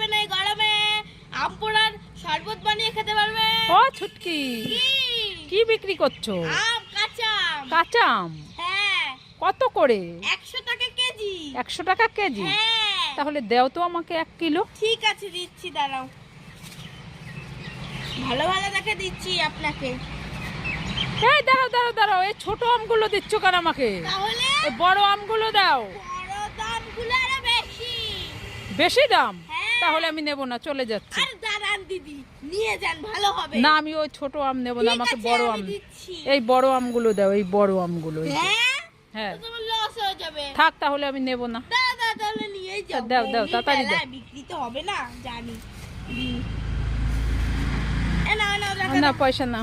পারবেন এই গরমে। আম পোড়ার শরবত বানিয়ে খেতে পারবেন। ও ছুটকি, কি বিক্রি করছো? আম, কাঁচা আম। কাঁচা আম হ্যাঁ। কত করে? 100 টাকা কেজি। 100 টাকা কেজি? হ্যাঁ। তাহলে দেও তো আমাকে 1 কিলো। ঠিক আছে, দিচ্ছি, দাঁড়াও। ভালো ভালো দেখে দিচ্ছি আপনাকে। এই দাঁড়াও দাঁড়াও দাঁড়াও, এই ছোট আমগুলো দিচ্ছ কেন আমাকে? তাহলে এই বড় আমগুলো দাও। বড় দামগুলো আরো বেশি। বেশি দাম? হ্যাঁ। তাহলে আমি নেব না, চলে যাচ্ছি। আর দাঁড়ান দিদি, নিয়ে যান, ভালো হবে। না, আমি ওই ছোট আম নেব না, ঠিক আমাকে আছে, বড় আমি আম। দিচ্ছি। এই বড় আমগুলো দাও, এই বড় আমগুলো। এই যে। হ্যাঁ, হ্যাঁ, তো তোমার লস হয়ে যাবে। থাক তাহলে আমি নেব না। দাদা তাহলে নিয়েই যাও। দাও, দাও, এই তাড়াতাড়ি দাও। বেলায় বিক্রি তো হবে না, জানি। এ নাও নাও, রাখো, না, রাখো। পয়সা না।